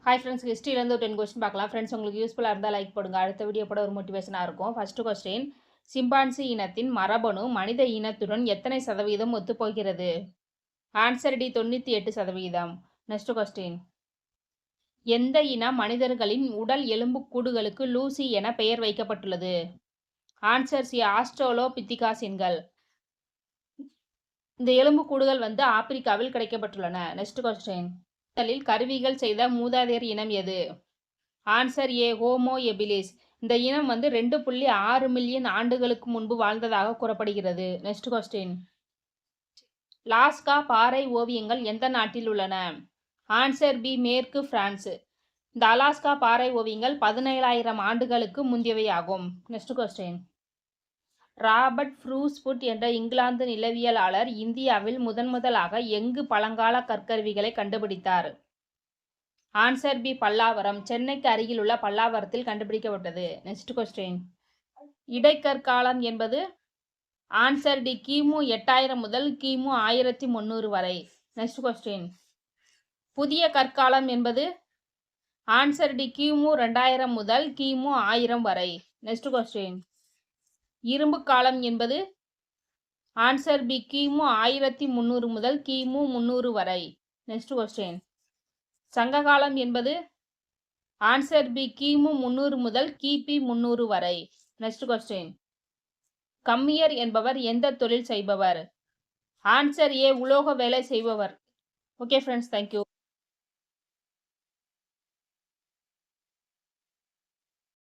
Hi friends, ஹிஸ்ட்ரியிலேருந்து ஒரு 10 question பார்க்கலாம். Friends, உங்களுக்கு யூஸ்ஃபுல்லாக இருந்தால் லைக் போடுங்க. அடுத்த வீடியோ போட ஒரு மோட்டிவேஷனாக இருக்கும். ஃபர்ஸ்ட் கொஸ்டின், சிம்பான்சி இனத்தின் மரபணு மனித இனத்துடன் எத்தனை சதவீதம் ஒத்துப்போகிறது? Answer D 98%. நெக்ஸ்ட் கொஸ்டின், எந்த இன மனிதர்களின் உடல் எலும்புக்கூடுகளுக்கு லூசி என பெயர் வைக்கப்பட்டுள்ளது? ஆன்சர் சி ஆஸ்ட்ரோலோபித்திகாசின்கள். இந்த எலும்புக்கூடுகள் ஆப்பிரிக்காவில் கிடைக்கப்பட்டுள்ளன. நெக்ஸ்ட் கொஸ்டின், முதலில் கருவிகள் செய்த மூதாதையர் இனம் எது? Answer A Homo habilis. இந்த இனம் 2.6 மில்லியன் ஆண்டுகளுக்கு முன்பு வாழ்ந்ததாக கூறப்படுகிறது. நெக்ஸ்ட் கொஸ்டின், லாஸ்கா பாறை ஓவியங்கள் எந்த நாட்டில் உள்ளன? ஆன்சர் பி மேற்கு பிரான்ஸ். இந்த அலாஸ்கா பாறை ஓவியங்கள் 17,000 ஆண்டுகளுக்கு முந்தையவையாகும். நெக்ஸ்ட் கொஸ்டின், ராபர்ட் ஃப்ரூஸ்புட் என்ற இங்கிலாந்து நிலவியலாளர் இந்தியாவில் முதன்முதலாக எங்கு பழங்கால கற்கருவிகளை கண்டுபிடித்தார்? Answer B Pallavaram. சென்னைக்கு அருகில் உள்ள பல்லாவரத்தில் கண்டுபிடிக்கப்பட்டது. நெக்ஸ்ட் கொஸ்டின், இடைக்கற்காலம் என்பது? ஆன்சர் டி கிமு 8000 முதல் கிமு 1300 வரை. நெக்ஸ்ட் கொஸ்டின், புதிய கற்காலம் என்பது? ஆன்சர் டி கிமு 2000 முதல் கிமு 1000 வரை. நெக்ஸ்ட் கொஸ்டின், இரும்பு காலம் என்பது? ஆன்சர் பி கிமு 1300 முதல் கிமு 300 வரை. நெக்ஸ்ட் கொஸ்டின், சங்ககாலம் என்பது? ஆன்சர் பி கிமு 300 முதல் கிபி 300 வரை. நெக்ஸ்ட் கொஸ்டின், கம்மியர் என்பவர் எந்த தொழில் செய்பவர்? ஆன்சர் ஏ உலோக வேலை செய்பவர். Okay friends, thank you.